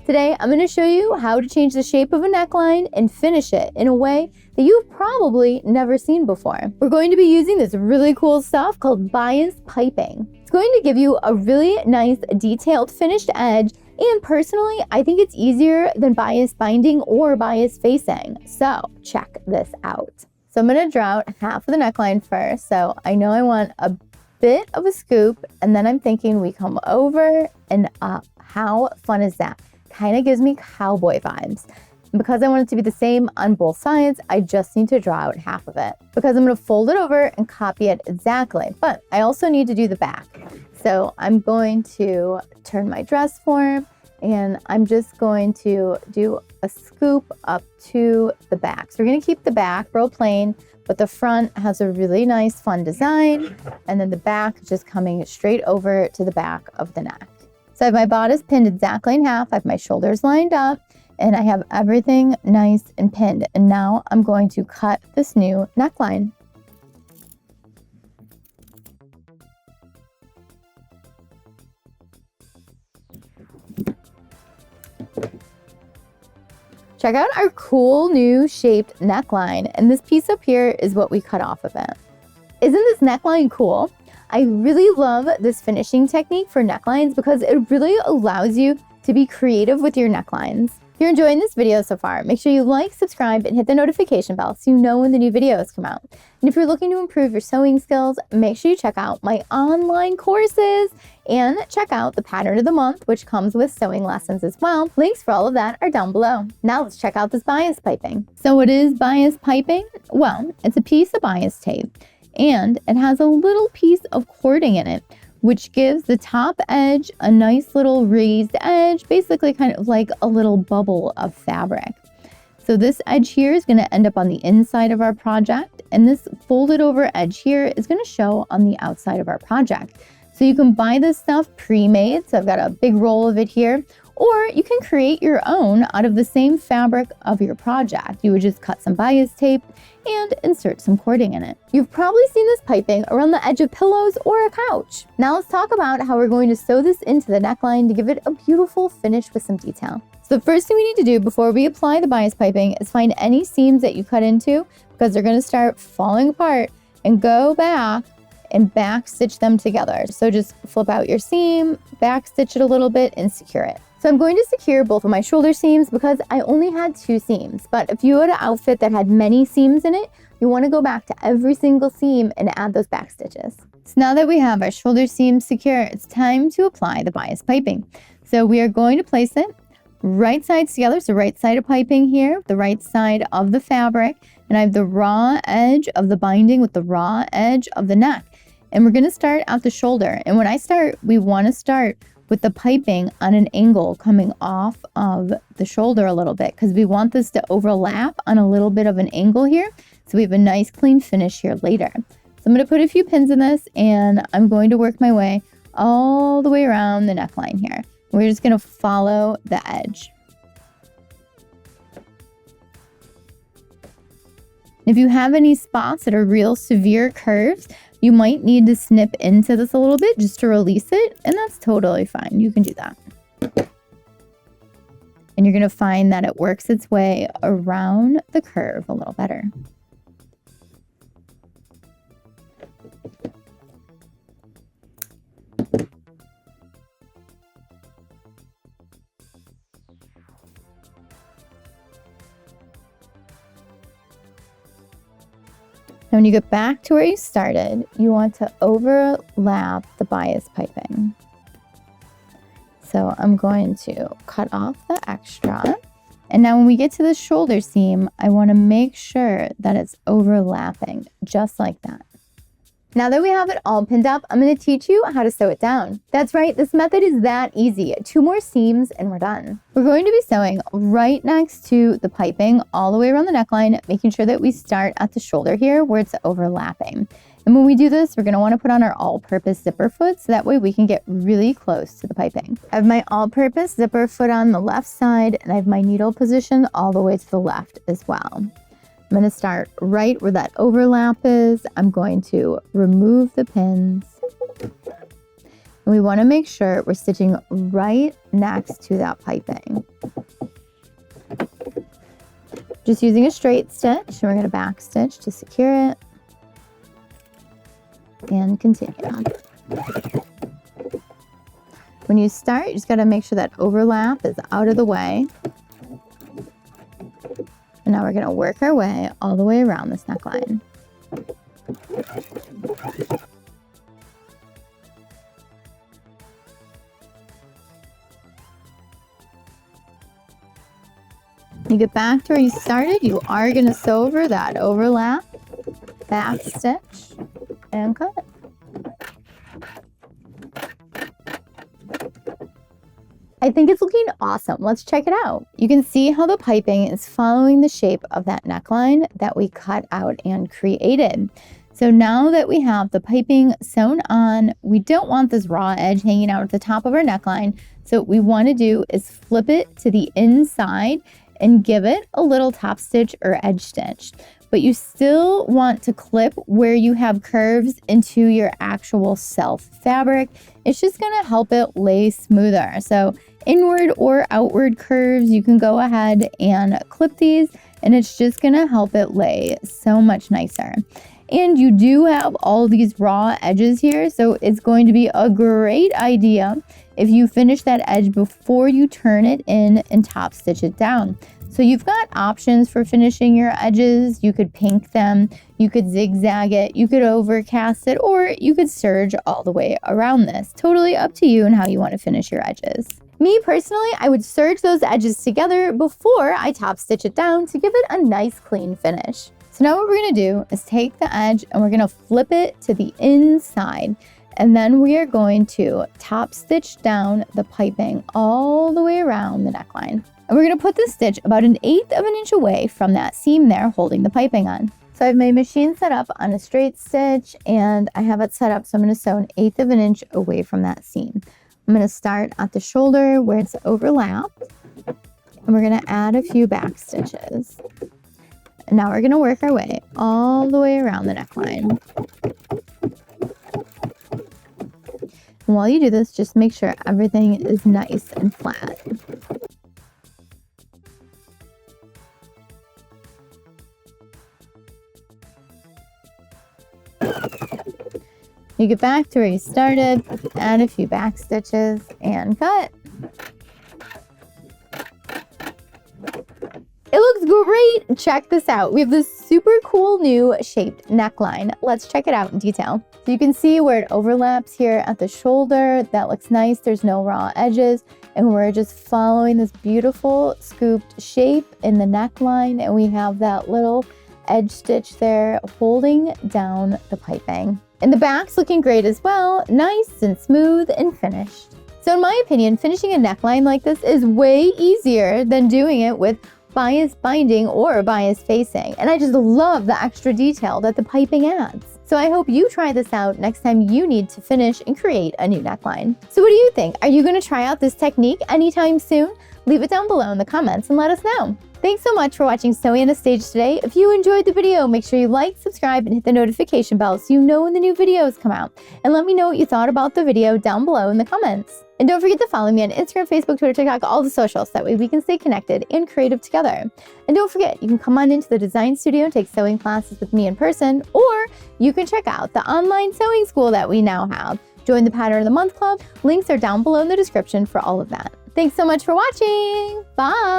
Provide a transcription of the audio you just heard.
Today, I'm going to show you how to change the shape of a neckline and finish it in a way that you've probably never seen before. We're going to be using this really cool stuff called bias piping. It's going to give you a really nice detailed finished edge, and personally, I think it's easier than bias binding or bias facing. So check this out. So I'm going to draw out half of the neckline first. So I know I want a bit of a scoop, and then I'm thinking we come over and up. How fun is that? Kind of gives me cowboy vibes. And because I want it to be the same on both sides, I just need to draw out half of it. Because I'm going to fold it over and copy it exactly. But I also need to do the back. So I'm going to turn my dress form, and I'm just going to do a scoop up to the back. So we're going to keep the back real plain, but the front has a really nice fun design, and then the back just coming straight over to the back of the neck. So I have my bodice pinned exactly in half, I have my shoulders lined up, and I have everything nice and pinned. And now I'm going to cut this new neckline. Check out our cool new shaped neckline, and this piece up here is what we cut off of it. Isn't this neckline cool? I really love this finishing technique for necklines because it really allows you to be creative with your necklines. If you're enjoying this video so far, make sure you like, subscribe, and hit the notification bell so you know when the new videos come out. And if you're looking to improve your sewing skills, make sure you check out my online courses and check out the pattern of the month, which comes with sewing lessons as well. Links for all of that are down below. Now let's check out this bias piping. So what is bias piping? Well, it's a piece of bias tape, and it has a little piece of cording in it, which gives the top edge a nice little raised edge, basically kind of like a little bubble of fabric. So this edge here is going to end up on the inside of our project, and this folded over edge here is going to show on the outside of our project. So you can buy this stuff pre-made, so I've got a big roll of it here, or you can create your own out of the same fabric of your project. You would just cut some bias tape and insert some cording in it. You've probably seen this piping around the edge of pillows or a couch. Now let's talk about how we're going to sew this into the neckline to give it a beautiful finish with some detail. So the first thing we need to do before we apply the bias piping is find any seams that you cut into, because they're going to start falling apart, and go back and back stitch them together. So just flip out your seam, back stitch it a little bit, and secure it. So I'm going to secure both of my shoulder seams because I only had 2 seams. But if you had an outfit that had many seams in it, you want to go back to every single seam and add those back stitches. So now that we have our shoulder seams secure, it's time to apply the bias piping. So we are going to place it right sides together. So right side of piping here, the right side of the fabric, and I have the raw edge of the binding with the raw edge of the neck. And we're going to start at the shoulder. And when I start, we want to start with the piping on an angle coming off of the shoulder a little bit, because we want this to overlap on a little bit of an angle here, so we have a nice clean finish here later. So I'm going to put a few pins in this, and I'm going to work my way all the way around the neckline here. We're just going to follow the edge. If you have any spots that are real severe curves, you might need to snip into this a little bit just to release it, and that's totally fine. You can do that. And you're going to find that it works its way around the curve a little better. Now when you get back to where you started, you want to overlap the bias piping. So I'm going to cut off the extra. And now when we get to the shoulder seam, I want to make sure that it's overlapping just like that. Now that we have it all pinned up, I'm going to teach you how to sew it down. That's right, this method is that easy. 2 more seams and we're done. We're going to be sewing right next to the piping all the way around the neckline, making sure that we start at the shoulder here where it's overlapping. And when we do this, we're going to want to put on our all-purpose zipper foot so that way we can get really close to the piping. I have my all-purpose zipper foot on the left side, and I have my needle positioned all the way to the left as well. I'm going to start right where that overlap is. I'm going to remove the pins. And we want to make sure we're stitching right next to that piping. Just using a straight stitch, and we're going to back stitch to secure it and continue. When you start, you just got to make sure that overlap is out of the way. And now we're going to work our way all the way around this neckline. You get back to where you started, you are going to sew over that overlap, back stitch, and cut. I think it's looking awesome. Let's check it out. You can see how the piping is following the shape of that neckline that we cut out and created. So now that we have the piping sewn on, we don't want this raw edge hanging out at the top of our neckline. So what we want to do is flip it to the inside and give it a little top stitch or edge stitch. But you still want to clip where you have curves into your actual self fabric. It's just going to help it lay smoother. So inward or outward curves, you can go ahead and clip these, and it's just going to help it lay so much nicer. And you do have all these raw edges here, so it's going to be a great idea if you finish that edge before you turn it in and top stitch it down. So you've got options for finishing your edges. You could pink them, you could zigzag it, you could overcast it, or you could serge all the way around this. Totally up to you and how you want to finish your edges. Me personally, I would serge those edges together before I top stitch it down to give it a nice clean finish. So now what we're going to do is take the edge and we're going to flip it to the inside. And then we are going to top stitch down the piping all the way around the neckline. And we're going to put this stitch about 1/8 of an inch away from that seam there holding the piping on. So I have my machine set up on a straight stitch and I have it set up so I'm going to sew 1/8 of an inch away from that seam. I'm going to start at the shoulder where it's overlapped and we're going to add a few back stitches. And now we're going to work our way all the way around the neckline. And while you do this, just make sure everything is nice and flat. You get back to where you started, add a few back stitches, and cut. It looks great! Check this out. We have this super cool new shaped neckline. Let's check it out in detail. So you can see where it overlaps here at the shoulder. That looks nice. There's no raw edges. And we're just following this beautiful scooped shape in the neckline. And we have that little edge stitch there holding down the piping. And the back's looking great as well. Nice and smooth and finished. So in my opinion, finishing a neckline like this is way easier than doing it with bias binding or bias facing. And I just love the extra detail that the piping adds. So I hope you try this out next time you need to finish and create a new neckline. So what do you think? Are you going to try out this technique anytime soon? Leave it down below in the comments and let us know. Thanks so much for watching Sewing Anastasia today. If you enjoyed the video, make sure you like, subscribe, and hit the notification bell so you know when the new videos come out. And let me know what you thought about the video down below in the comments. And don't forget to follow me on Instagram, Facebook, Twitter, TikTok, all the socials. That way we can stay connected and creative together. And don't forget, you can come on into the design studio and take sewing classes with me in person, or you can check out the online sewing school that we now have. Join the Pattern of the Month Club. Links are down below in the description for all of that. Thanks so much for watching. Bye.